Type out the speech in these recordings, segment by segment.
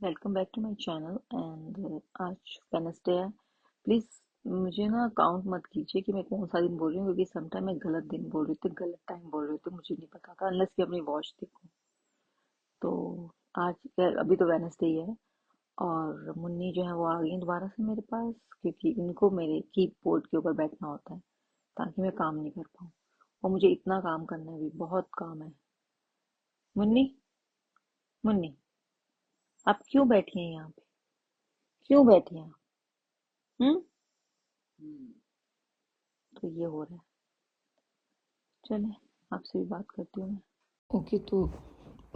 Welcome back to my channel and आज Wednesday है। Please मुझे ना काउंट मत कीजिए कि मैं कौन सा दिन बोल रही हूँ, क्योंकि समटाइम मैं गलत दिन बोल रही थी, गलत टाइम बोल रही थी, मुझे नहीं पता था अनलेस कि अपनी वॉच देखूँ। तो आज अभी तो वेडनेसडे ही है और मुन्नी जो है वो आ गई हैं दोबारा से मेरे पास, क्योंकि इनको मेरे कीबोर्ड के ऊपर बैठना होता है ताकि मैं काम नहीं कर पाऊँ। और मुझे इतना काम करना है, भी बहुत काम है। मुन्नी, मुन्नी, आप क्यों बैठी हैं यहाँ पे? क्यों बैठी हैं? हम्म। तो ये हो रहा है। चलें, आपसे भी बात करती हूँ मैं। ओके, तो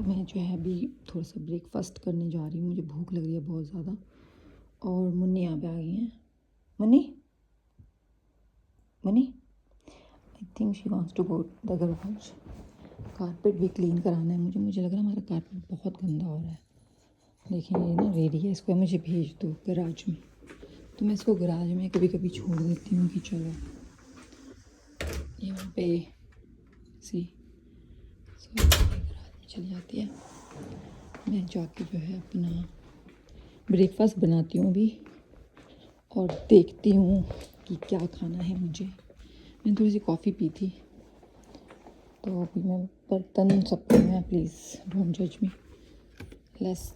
मैं जो है अभी थोड़ा सा ब्रेकफास्ट करने जा रही हूँ, मुझे भूख लग रही है बहुत ज़्यादा। और मुन्नी यहाँ पे आ गई हैं। Munni, Munni, I think she wants to go the garage. Carpet भी क्लीन कराना है मुझे लग रहा है हमारा कारपेट बहुत गंदा हो रहा है। देखिए ये ना रेडी है, इसको मुझे भेज दो गराज में। तो मैं इसको गराज में कभी कभी छोड़ देती हूँ कि चलो यहाँ पे सी गराज में चली जाती है। मैं जाके जो है अपना ब्रेकफास्ट बनाती हूँ अभी और देखती हूँ कि क्या खाना है मुझे। मैंने थोड़ी सी कॉफ़ी पी थी, तो अभी मैं बर्तन सब हैं, प्लीज़ डोंट जज मी। लेट्स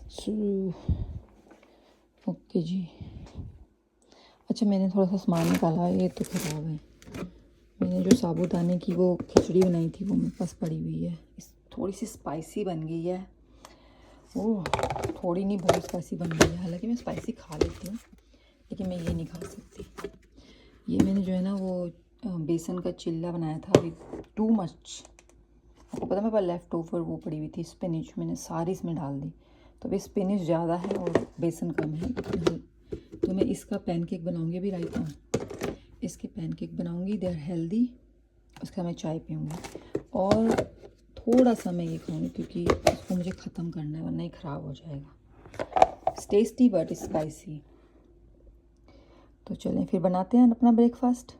ओके जी। अच्छा, मैंने थोड़ा सा सामान निकाला है, ये तो ख़राब है। मैंने जो साबूदाने की वो खिचड़ी बनाई थी वो मेरे पास पड़ी हुई है। थोड़ी सी स्पाइसी बन गई है। ओह, थोड़ी नहीं बहुत स्पाइसी बन गई है। हालांकि मैं स्पाइसी खा लेती हूँ, लेकिन मैं ये नहीं खा सकती। ये मैंने जो है ना वो बेसन का चिल्ला बनाया था अभी, टू मच। आपको पता है मेरे पास लेफ़्ट ओवर वो पड़ी हुई थी स्पिनिच, मैंने सारी इसमें डाल दी। तो अभी स्पिनिच ज़्यादा है और बेसन कम है। तो मैं इसका पैनकेक बनाऊंगी अभी राइट नाउ। इसके पैनकेक बनाऊंगी, दे आर हेल्दी। उसका मैं चाय पीऊँगी और थोड़ा सा मैं ये खाऊंगी क्योंकि इसको मुझे ख़त्म करना है वरना ये ख़राब हो जाएगा। It's tasty but spicy. तो चलें फिर बनाते हैं अपना ब्रेकफास्ट।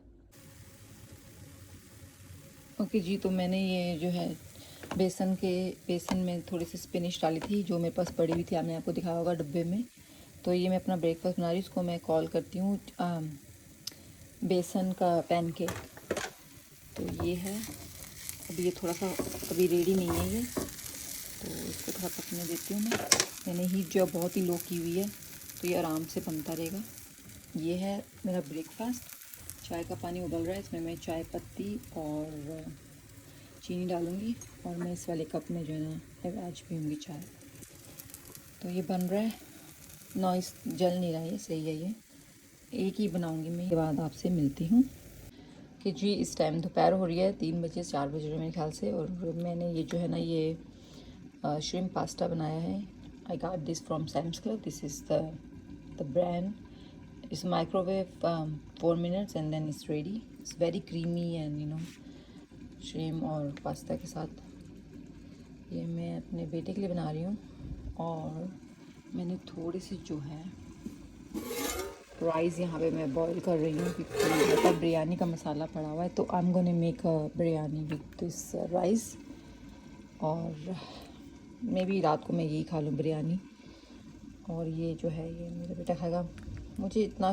ओके जी, तो मैंने ये जो है बेसन में थोड़ी सी स्पिनिश डाली थी जो मेरे पास पड़ी हुई थी, आपने आपको दिखाया होगा डब्बे में। तो ये मैं अपना ब्रेकफास्ट बना रही हूँ, इसको मैं कॉल करती हूँ बेसन का पैनकेक। तो ये है, अभी ये थोड़ा सा अभी रेडी नहीं है ये, तो इसको थोड़ा पकने देती हूँ मैं। मैंने हीट जो बहुत ही लो की हुई है, तो ये आराम से बनता रहेगा। ये है मेरा ब्रेकफास्ट। चाय का पानी उबल रहा है, इसमें मैं चाय पत्ती और चीनी डालूँगी और मैं इस वाले कप में जो है ना आज पीऊँगी चाय। तो ये बन रहा है, नॉइस जल नहीं रहा है, सही है। ये एक ही बनाऊँगी मैं, के बाद आपसे मिलती हूँ। कि जी इस टाइम दोपहर हो रही है, 3 बजे 4 बज रहे हैं मेरे ख्याल से। और मैंने ये जो है ना ये श्रिम्प पास्ता बनाया है। I got this from Sam's club. This is the brand. It's microwave 4 minutes and then it's ready. It's very creamy and shrimp और पास्ता के साथ। ये मैं अपने बेटे के लिए बना रही हूँ और मैंने थोड़ी सी जो है राइस यहाँ पे मैं बॉईल कर रही हूँ क्योंकि मेरे पास बिरयानी का मसाला पड़ा हुआ है। तो आई am gonna make a biryani with this rice. और मे बी रात को मैं यही खा लूँ बिरयानी। और ये जो है ये मेरा बेटा खाएगा। मुझे इतना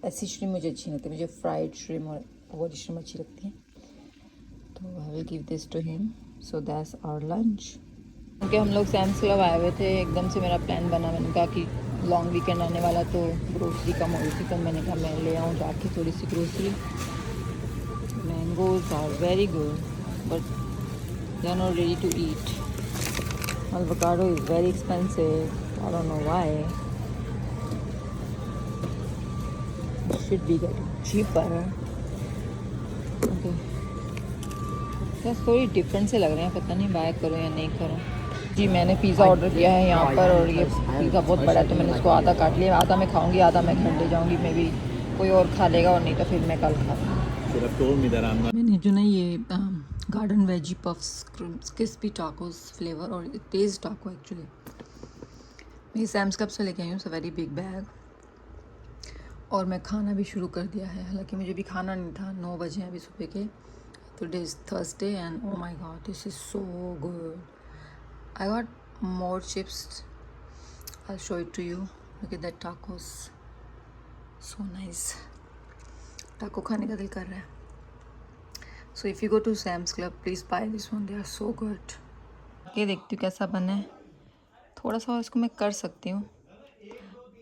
ऐसी श्रिम मुझे अच्छी लगती है, मुझे फ्राइड श्रिम और वो श्रिम अच्छी लगती हैं। तो I will give this to him. So that's our lunch. क्योंकि हम लोग सैम्स क्लब आए हुए थे, एकदम से मेरा प्लान बना। मैंने कहा कि लॉन्ग वीकेंड आने वाला, तो ग्रोसरी कम हो रही थी, तो मैंने कहा मैं ले आऊँ जाके थोड़ी सी grocery. Mangoes are very good but they are not ready to eat. avocado is very expensive. I don't know why. It should be getting cheaper. Okay. थोड़ी डिफरेंट से लग रहे हैं, पता नहीं बाय करूँ या नहीं करूँ। जी मैंने पिज़्ज़ा ऑर्डर किया है यहाँ पर और ये पिज़्ज़ा बहुत बड़ा है, तो मैंने इसको आधा काट लिया। आधा मैं खाऊंगी, आधा मैं घर ले जाऊंगी। मे भी कोई और खा लेगा और नहीं तो फिर मैं कल खा लूँगी। मैंने जो ना ये garden veggie puffs crispy tacos flavour और तेज़ टाको एक्चुअली मैं सैम्स क्लब से लेके आई हूँ। Very big bag. और मैं खाना भी शुरू कर दिया है, हालांकि मुझे भी खाना नहीं था। 9 बजे हैं अभी सुबह के। Today is Thursday and oh my God this is so good. I got more chips I'll show it to you. Look at that tacos. So nice. Taco खाने का दिल कर रहा है. So if you go to Sam's Club, please buy this one. They are so good. ये देखती हूँ कैसा बना है. थोड़ा सा इसको मैं कर सकती हूँ.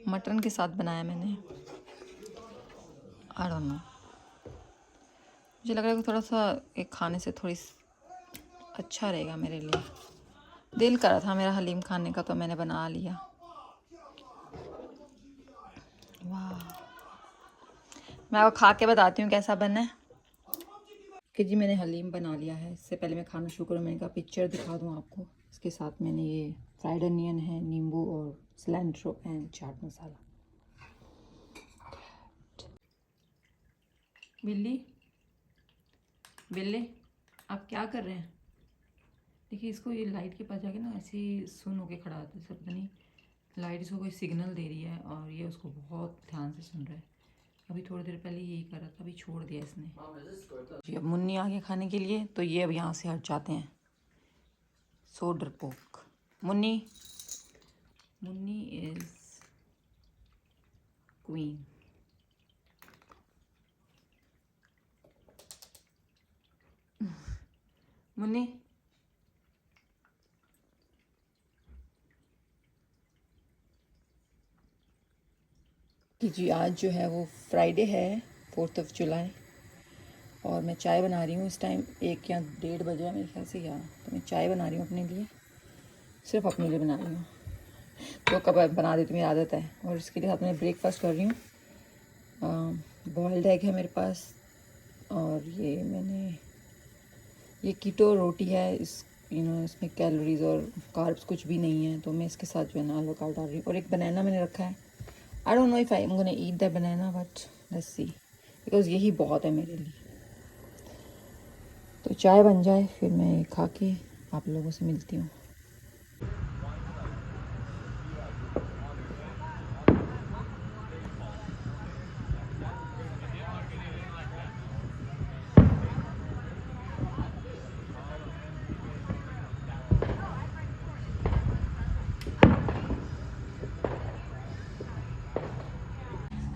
मटन के साथ बनाया मैंने. I don't know. मुझे लग रहा है कि थोड़ा सा एक खाने से थोड़ी अच्छा रहेगा मेरे लिए. दिल कर रहा था मेरा हलीम खाने का, तो मैंने बना लिया. वाह. मैं आपको खा के बताती हूँ कैसा बना है. कि जी मैंने हलीम बना लिया है. इससे पहले मैं खाना शुरू करूँ, मैंने कहा पिक्चर दिखा दूँ आपको. इसके साथ मैंने ये फ्राइड अनियन है, नींबू और सिलेंट्रो एंड चाट मसाला. बिल्ली बिल्ली आप क्या कर रहे हैं? देखिए इसको ये लाइट के पास जाके ना ऐसे ही सुन होके खड़ा होता है. सब पता नहीं लाइट इसको कोई सिग्नल दे रही है और ये उसको बहुत ध्यान से सुन रहा है. अभी थोड़ी देर पहले यही कर रहा था, अभी छोड़ दिया इसने. जी अब मुन्नी आ गए खाने के लिए, तो ये अब यहाँ से हट जाते हैं. सो डरपोक. Munni is queen. मुन्नी कि जी आज जो है वो फ्राइडे है, 4 जुलाई. और मैं चाय बना रही हूँ. इस टाइम 1 या 1:30 बजे मेरे ख्याल से. यहाँ तो मैं चाय बना रही हूँ अपने लिए, सिर्फ अपने लिए बना रही हूँ. तो कब बना देती मेरी आदत है. और इसके लिए साथ में ब्रेकफास्ट कर रही हूँ. बॉइल्ड एग है मेरे पास, और ये मैंने ये कीटो रोटी है. इसमें कैलोरीज और कार्ब्स कुछ भी नहीं है, तो मैं इसके साथ जो है ना आलू डाल रही हूँ. और एक बनाना मैंने रखा है. I don't know if I am gonna eat that banana, but let's see, because यही बहुत है मेरे लिए. तो चाय बन जाए फिर मैं खा के आप लोगों से मिलती हूँ.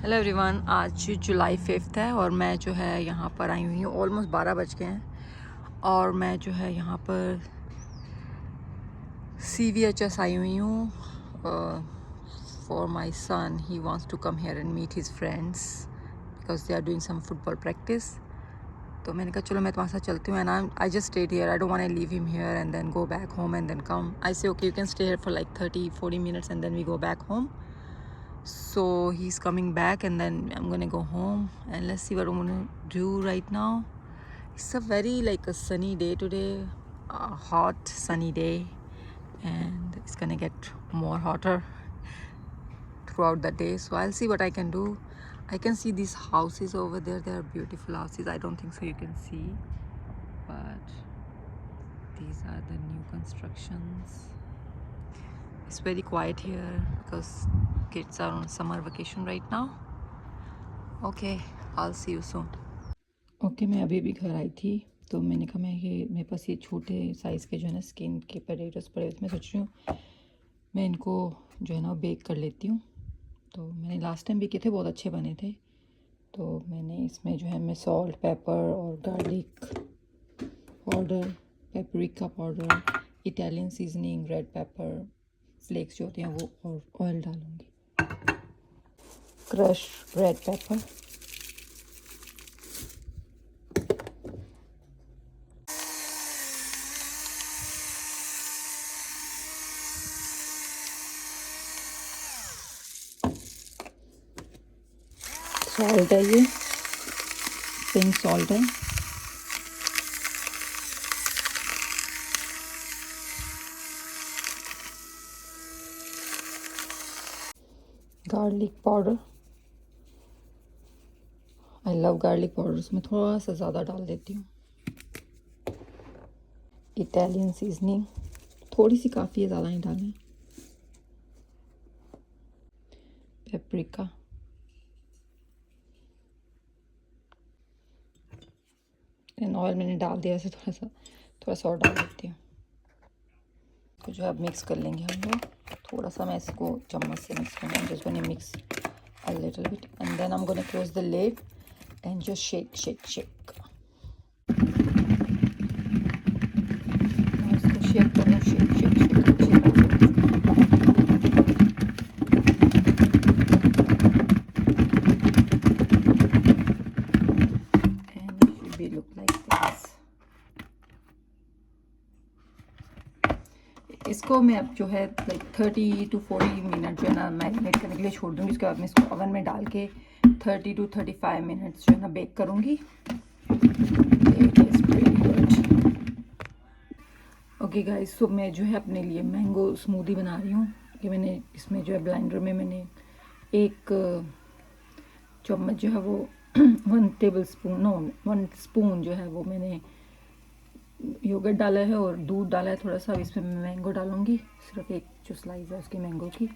Hello everyone. आज जुलाई 5 है और मैं जो है यहाँ पर आई हुई हूँ. ऑलमोस्ट 12 बज गए हैं और मैं जो है यहाँ पर CVHS आई हुई हूँ for my son. He wants to come here and meet his friends because they are doing some football practice. तो मैंने कहा चलो मैं तुम्हारे साथ चलती हूँ. And I just stayed here. I don't want to leave him here and then go back home and then come. I say okay you can stay here for like 30-40 minutes and then we go back home. So he's coming back and then I'm gonna go home and let's see what I'm gonna do right now. It's a very like a sunny day today, a hot sunny day, and it's gonna get more hotter throughout the day. So I'll see what I can do. I can see these houses over there. They are beautiful houses. I don't think so you can see, but these are the new constructions. It's very quiet here because kids are on summer vacation right now. Okay, I'll see you soon. Okay, मैं अभी भी घर आई थी, तो मैंने कहा मैं ये मेरे पास ये छोटे साइज़ के जो है ना स्किन के पोटैटोस पड़े हुए थे. मैं सोच रही हूँ मैं इनको जो है ना बेक कर लेती हूँ. तो मैंने लास्ट टाइम भी किए थे, बहुत अच्छे बने थे. तो मैंने इसमें जो है मैं सॉल्ट, पेपर और garlic powder, paprika powder, Italian seasoning, red pepper flakes जो होते हैं वो, और ऑयल डालूँगी. क्रश रेड पेपर, सॉल्ट है, ये पिंक सॉल्ट है, garlic powder. I love garlic powder. इसमें थोड़ा सा ज़्यादा डाल देती हूँ. इटालियन सीजनिंग थोड़ी सी काफ़ी है, ज़्यादा नहीं डालनी. पेपरिका, एंड ऑयल मैंने डाल दिया. ऐसे थोड़ा सा और डाल देती हूँ. तो जो अब मिक्स कर लेंगे हम लोग. थोड़ा सा मैं इसको चम्मच से मिक्स करूँगा. Just gonna mix a little bit and then I'm gonna close the lid and just shake. मैं इसको शेक करूँ, shake and it should be look like this. इसको मैं अब जो है लाइक 30 to 40 मिनट जो है ना मैरिनेट करने के लिए छोड़ दूँगी. उसके बाद मैं इसको ओवन में डाल के 30 to 35 मिनट्स जो है ना बेक करूँगी. ओके गाइस, सो मैं जो है अपने लिए मैंगो स्मूदी बना रही हूँ. कि मैंने इसमें जो है ब्लेंडर में मैंने 1 चम्मच जो है वो 1 स्पून जो है वो मैंने योगर्ट डाला है और दूध डाला है थोड़ा सा. अब इसमें मैं मैंगो डालूंगी, सिर्फ एक जो स्लाइस है उसकी मैंगो की.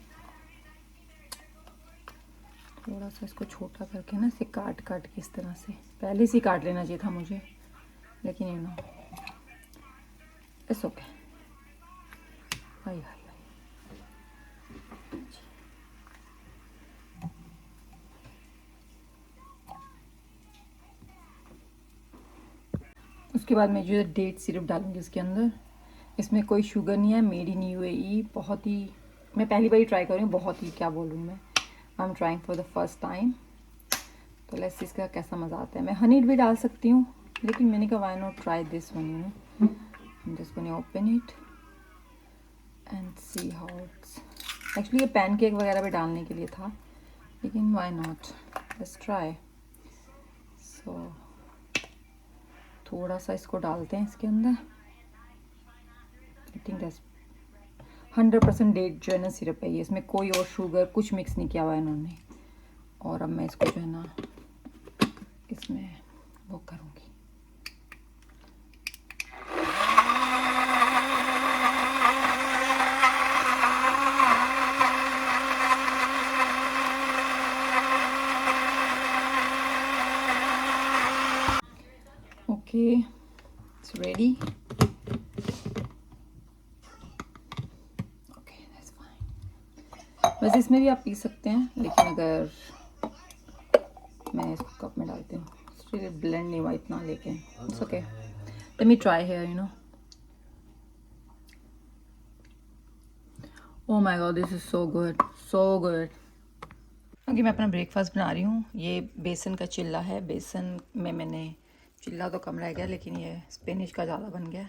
थोड़ा सा इसको छोटा करके ना इसे काट के इस तरह से, पहले से ही काट लेना चाहिए था मुझे, लेकिन यू नो इट्स ओके. हाय उसके बाद मैं जो है डेट सिरप डालूंगी इसके अंदर. इसमें कोई शुगर नहीं है, मेड इन यूएई. बहुत ही, मैं पहली बार ही ट्राई कर रही हूँ. बहुत ही क्या बोलूँ मैं, I am trying for the first time. तो लेट्स सी इसका कैसा मज़ा आता है. मैं हनी भी डाल सकती हूँ, लेकिन मैंने कहा why not try this one, you know. I am just gonna open it and see how it's. Actually ये पैनकेक वगैरह भी डालने के लिए था, लेकिन व्हाई नॉट, लेट्स ट्राई. सो थोड़ा सा इसको डालते हैं इसके अंदर. आई थिंक दैट्स 100% डेट जो है ना सिरप है ये. इसमें कोई और शुगर कुछ मिक्स नहीं किया हुआ है इन्होंने. और अब मैं इसको जो है ना इसमें वो करूँगी. Okay, it's ready. Okay, that's fine. वैसे इसमें भी आप पी सकते हैं, लेकिन अगर मैं इसको कप में डालती हूँ इसलिए ब्लेंड नहीं हुआ इतना, लेकिन it's okay. Let me try here, you know. Oh my God, this is so good, so good. क्योंकि मैं अपना ब्रेकफास्ट बना रही हूँ. ये बेसन का चिल्ला है. बेसन में मैंने, चिल्ला तो कम रह गया लेकिन ये स्पिनिच का ज़्यादा बन गया.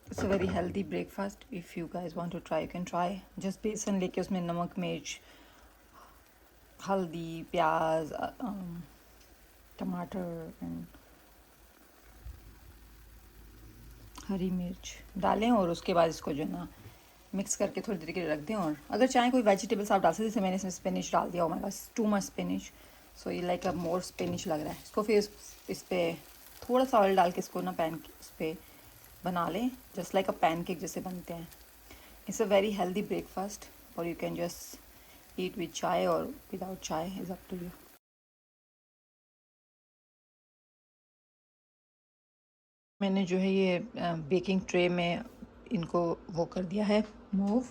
It's a very healthy breakfast. If you guys want to try, you can try. Just बेसन लेके उसमें नमक, मिर्च, हल्दी, प्याज, टमाटर एंड हरी मिर्च डालें और उसके बाद इसको जो है ना मिक्स करके थोड़ी देर के लिए रख दें. और अगर चाहें कोई वेजिटेबल्स आप डाल सकते हैं. जैसे मैंने इसमें स्पिनिच डाल दिया. मेरे पास टू मच स्पिनिच, सो ये लाइक अब मोर स्पिनिच लग रहा है. इसको फिर इस पर थोड़ा सा ऑयल डाल के इसको ना इस पर बना लें, जस्ट लाइक अ पैनकेक जैसे बनते हैं. It's a very healthy breakfast और you can just eat with chai और विदाउट चाय, इज़ अप टू यू. मैंने जो है ये बेकिंग ट्रे में इनको वो कर दिया है मूव.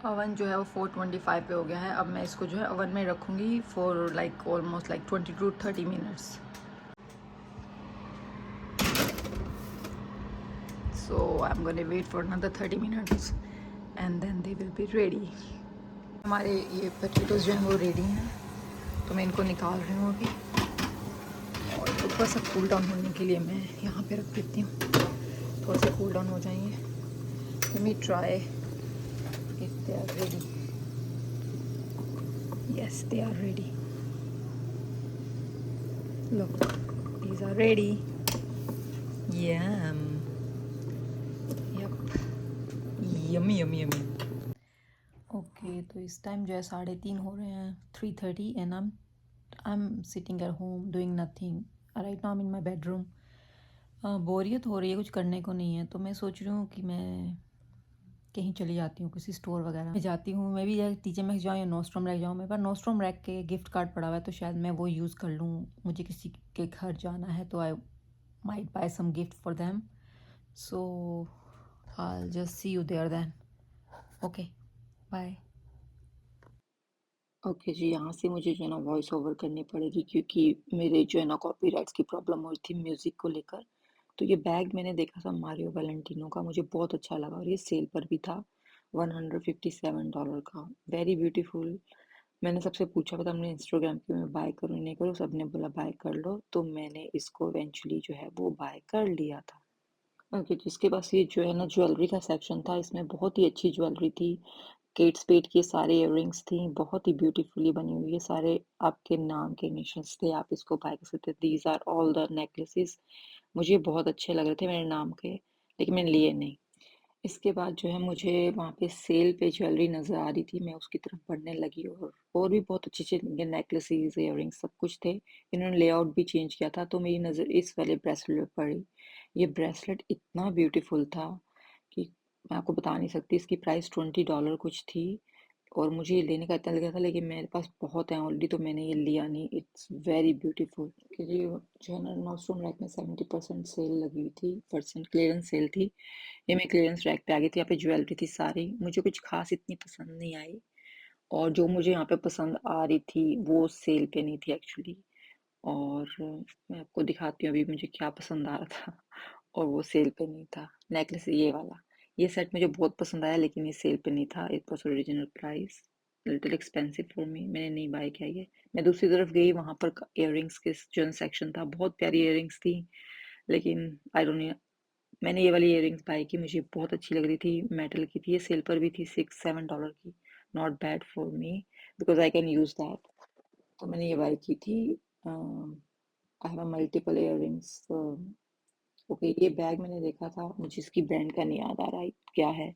ओवन जो है वो 425 पे हो गया है. अब मैं इसको जो है ओवन में रखूँगी for like almost like 20 to 30 minutes. So I am gonna wait for another 30 minutes and then they will be ready. हमारे ये पोटैटोज़ जो हैं वो रेडी हैं, तो मैं इनको निकाल रही हूँ अभी. और थोड़ा सा कूल डाउन होने के लिए मैं यहाँ पे रख देती हूँ. थोड़ा सा कूल डाउन हो जाएंगे. Let me try if they are ready. Yes, they are ready. Look, these are ready. Yum. Yep. Yummy, yummy, yummy. Okay, तो इस टाइम जो है 3:30 हो रहे हैं, 3:30 and I'm sitting at home doing nothing. Right now I'm in my bedroom. बोरियत हो रही है, कुछ करने को नहीं है, तो मैं सोच रही हूँ कि मैं कहीं चली जाती हूँ, किसी स्टोर वगैरह में जाती हूँ. मैं भी टीचर मैक्स जाऊँ या नोस्ट्रॉम रैक जाऊँ. मेरे पास नोस्ट्रॉम रैक के गिफ्ट कार्ड पड़ा हुआ है, तो शायद मैं वो यूज़ कर लूँ. मुझे किसी के घर जाना है तो I might buy some gift for them. So I just see you there then. Okay, bye. Okay जी, यहाँ से मुझे जो है ना वॉइस ओवर करनी पड़ेगी क्योंकि मेरे जो है ना कॉपीराइट्स की प्रॉब्लम हुई थी म्यूज़िक को लेकर। तो ये बैग मैंने देखा था मारियो वैलेंटिनो का, मुझे बहुत अच्छा लगा और ये सेल पर भी था $157 का। Very beautiful. मैंने सबसे पूछा था हमने इंस्टाग्राम पे मैं बाय करूँ नहीं करूँ, सबने बोला बाय कर लो, तो मैंने इसको इवेंचुअली जो है वो बाय कर लिया था। ओके, जिसके पास ये जो है ना ज्वेलरी का सेक्शन था, इसमें बहुत ही अच्छी ज्वेलरी थी। केट स्पेड की सारे इयररिंग्स थी, बहुत ही ब्यूटीफुली बनी हुई है, सारे आपके नाम के निशान थे, आप इसको बाय कर सकते। These are all the necklaces, मुझे बहुत अच्छे लग रहे थे मेरे नाम के, लेकिन मैंने लिए नहीं। इसके बाद जो है मुझे वहाँ पे सेल पे ज्वेलरी नज़र आ रही थी, मैं उसकी तरफ बढ़ने लगी और भी बहुत अच्छे अच्छे नेकलेसेस इयररिंग्स सब कुछ थे। इन्होंने लेआउट भी चेंज किया था, तो मेरी नज़र इस वाले ब्रेसलेट पर पड़ी। ये ब्रेसलेट इतना ब्यूटीफुल था कि मैं आपको बता नहीं सकती। इसकी प्राइस $20 कुछ थी और मुझे ये लेने का इतना लगा था, लेकिन मेरे पास बहुत है ऑलरेडी, तो मैंने ये लिया नहीं। It's very beautiful. क्योंकि जो है ना नॉस्ट्रॉम रैक में 70% सेल लगी हुई थी, परसेंट क्लियरेंस सेल थी। ये मैं क्लियरेंस रैक पे आ गई थी, यहाँ पे ज्वेलरी थी सारी, मुझे कुछ खास इतनी पसंद नहीं आई। और जो मुझे यहाँ पे पसंद आ रही थी वो सेल पे नहीं थी एक्चुअली। और मैं आपको दिखाती हूँ अभी मुझे क्या पसंद आ रहा था और वो सेल पे नहीं था। नेकलेस ये वाला, ये सेट मुझे बहुत पसंद आया, लेकिन ये सेल पे नहीं था। It was original price, little expensive for me, मैंने नहीं बाय किया ये। मैं दूसरी तरफ गई, वहां पर इयररिंग्स के जो सेक्शन था, बहुत प्यारी इयररिंग्स थी, लेकिन आई डोंट, मैंने ये वाली इयररिंग्स बाय की, मुझे बहुत अच्छी लग रही थी, मेटल की थी, ये सेल पर भी थी $6-7 की। Not bad for me because I can use that, तो मैंने ये बाय की थी। I have multiple earrings. Okay, ये बैग मैंने देखा था, मुझे इसकी ब्रांड का नहीं याद आ रहा है क्या है,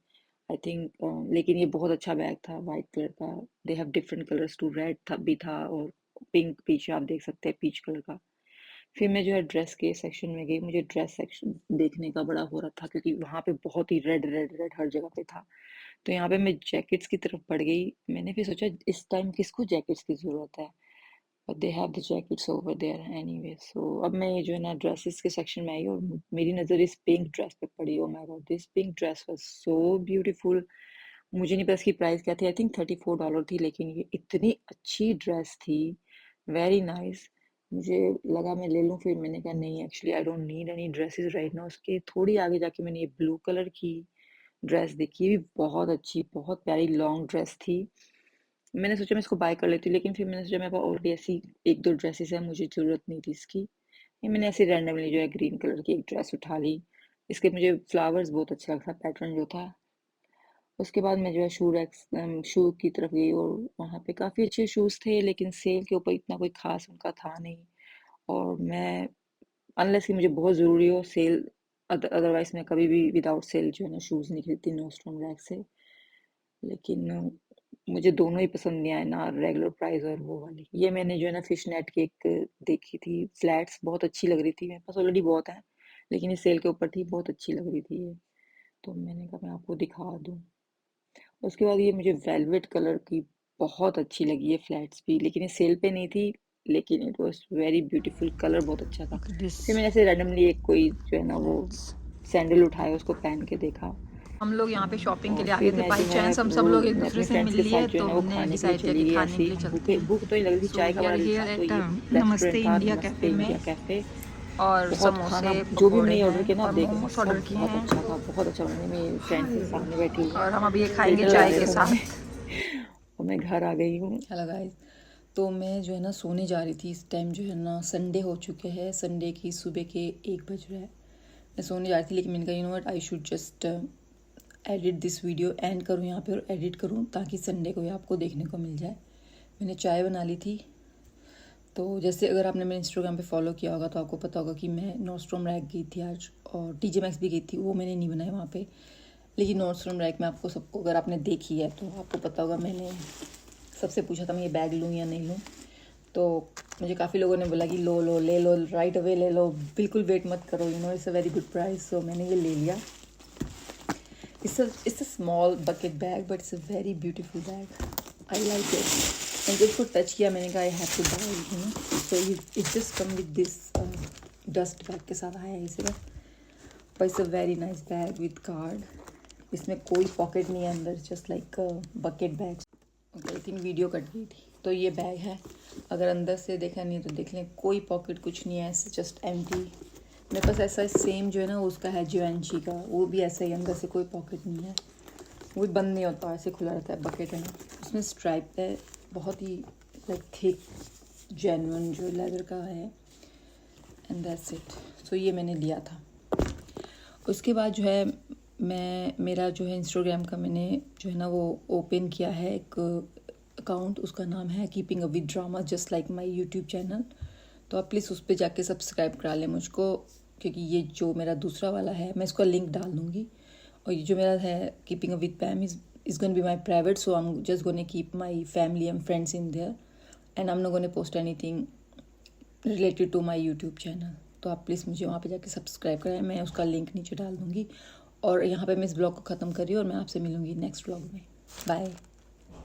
आई थिंक, लेकिन ये बहुत अच्छा बैग था, वाइट कलर का। They have different colours too, red था भी था और पिंक, पीछे आप देख सकते हैं पीच कलर का। फिर मैं जो है ड्रेस के सेक्शन में गई, मुझे ड्रेस सेक्शन देखने का बड़ा हो रहा था क्योंकि वहाँ पे बहुत ही रेड रेड रेड हर जगह पे था। तो यहाँ पे मैं जैकेट्स की तरफ बढ़ गई, मैंने फिर सोचा इस टाइम किसको जैकेट्स की ज़रूरत है, but they have the jackets over there anyway. So अब मैं ये जो है ना ड्रेसेस के सेक्शन में आई और मेरी नज़र इस पिंक ड्रेस पे पड़ी। Oh my God, this pink dress was so beautiful. मुझे नहीं पता इसकी प्राइस क्या थी, आई थिंक $34 थी, लेकिन ये इतनी अच्छी ड्रेस थी, वेरी नाइस। मुझे लगा मैं ले लूँ, फिर मैंने कहा नहीं, actually I don't need any dresses right now. उसके थोड़ी आगे जाके मैंने ये ब्लू कलर की ड्रेस देखी, ये भी बहुत अच्छी, बहुत प्यारी लॉन्ग ड्रेस थी। मैंने सोचा मैं इसको बाय कर लेती हूँ, लेकिन फिर मैंने सोचा मेरे पास ऑलरेडी ऐसी एक दो ड्रेसेस है, मुझे ज़रूरत नहीं थी इसकी। ये मैंने ऐसे रैंडमली जो है ग्रीन कलर की एक ड्रेस उठा ली। इसके मुझे फ्लावर्स बहुत अच्छा लगा, पैटर्न जो था। उसके बाद मैं जो है शू की तरफ गई और वहाँ पे काफ़ी अच्छे शूज़ थे, लेकिन सेल के ऊपर इतना कोई ख़ास उनका था नहीं। और मैं, अनलेस कि मुझे बहुत ज़रूरी हो सेल, अदरवाइज़ मैं कभी भी विदाउट सेल जो है ना शूज़ नहीं खरीदती नॉस्ट्रॉम रैक से। लेकिन मुझे दोनों ही पसंद नहीं आए, ना रेगुलर प्राइस और वो वाली। ये मैंने जो है ना फिश नेट की एक देखी थी, फ्लैट्स बहुत अच्छी लग रही थी, मेरे पास ऑलरेडी बहुत है, लेकिन ये सेल के ऊपर थी, बहुत अच्छी लग रही थी ये, तो मैंने कहा मैं आपको दिखा दूँ। उसके बाद ये मुझे वेलवेट कलर की बहुत अच्छी लगी है फ्लैट्स भी, लेकिन ये सेल पे नहीं थी, लेकिन it was very beautiful, colour बहुत अच्छा था। Look at this फिर मैंने ऐसे रैंडमली एक कोई जो है ना वो flats. सैंडल उठाया, उसको पहन के देखा। हम लोग यहाँ पे शॉपिंग के और लिए आ गए फिर थे मैं बाई जो है चांस, हम सब वो लोग एक दूसरे अपने से फ्रेंड्स मिल के साथ लिए जो है तो ना वो हमने खाने के लिए डिसाइड किया चली कि गई खाने ऐसे के ही। लिए चलते भूखे हैं। भूख तो नहीं लग रही थी, सो चाय का वी आर बड़ा दिल हियर था, तो एट ये नमस्ते रेस्टोरेंट था इंडिया नमस्ते कैफ़े में इंडिया कैफे। और बहुत खाना, समोसे जो भी पकोड़े मैंने हैं ऑर्डर किया ना, आप और देख रहे हैं मोमोस ऑर्डर सब किए बहुत हैं। अच्छा था, बहुत अच्छा बना। मेरी फ्रेंड के सामने बैठी हुई है, और हम अभी ये खाएंगे फिल्टर लगा चाय लिया के था मैंने साथ। और मैं घर आ गई हूँ। हेलो गाइस, तो मैं जो है ना सोने जा रही थी, इस टाइम जो है ना संडे हो चुके हैं, संडे की सुबह के 1 बज रहा है। मैं सोने जा रही थी, लेकिन मैंने कहा you know what, I should just edit this video, and करूँ यहाँ पे और एडिट करूँ ताकि संडे को ही आपको देखने को मिल जाए। मैंने चाय बना ली थी। तो जैसे अगर आपने मेरे इंस्टाग्राम पे फॉलो किया होगा तो आपको पता होगा कि मैं नॉर्डस्ट्रॉम रैक गई थी आज, और टीजे मैक्स भी गई थी, वो मैंने नहीं बनाया वहाँ पे। लेकिन नॉर्डस्ट्रॉम रैक में आपको सबको, अगर आपने देखी है तो आपको पता होगा, मैंने सबसे पूछा था मैं ये बैग लूँ या नहीं लूँ। तो मुझे काफ़ी लोगों ने बोला कि लो लो ले लो, राइट अवे ले लो, बिल्कुल वेट मत करो, you know it's a very good price. So मैंने ये ले लिया। It's a small bucket bag, but it's a very beautiful bag. I like it. And जब उसको टच किया मैंने कहा I have to buy it, you know. So it just come with this dust bag के साथ आया है इसी का. But it's a very nice bag with card. इसमें कोई पॉकेट नहीं है अंदर, just like bucket bag. Okay, I think video cut गई थी। तो ये बैग है, अगर अंदर से देखा नहीं तो देख लें, कोई पॉकेट कुछ नहीं है, जस्ट एम्प्टी। मेरे पास ऐसा सेम जो है ना उसका है जिवेंची का, वो भी ऐसा ही, अंदर से कोई पॉकेट नहीं है, वो भी बंद नहीं होता, ऐसे खुला रहता है। बकेट है ना, उसमें स्ट्राइप है, बहुत ही लाइक थिक जेन्युइन जो लेदर का है, एंड दैट्स इट। सो ये मैंने लिया था। उसके बाद जो है मेरा जो है इंस्टाग्राम का मैंने जो है ना वो ओपन किया है एक अकाउंट, उसका नाम है keeping up with drama just like my YouTube channel. तो आप प्लीज़ उस पर जाके सब्सक्राइब करा लें मुझको, क्योंकि ये जो मेरा दूसरा वाला है मैं इसका लिंक डाल दूँगी, और ये जो मेरा है keeping up with Pam is gonna be my private, so I am just gonna keep my family and friends in there, and I am not gonna post anything related to my YouTube channel. तो आप please मुझे वहाँ पे जाके subscribe कराएं, मैं उसका link नीचे डाल दूँगी। और यहाँ पे मैं इस ब्लॉग को ख़त्म कर रही हूँ, और मैं आपसे मिलूँगी नेक्स्ट ब्लॉग में। बाय।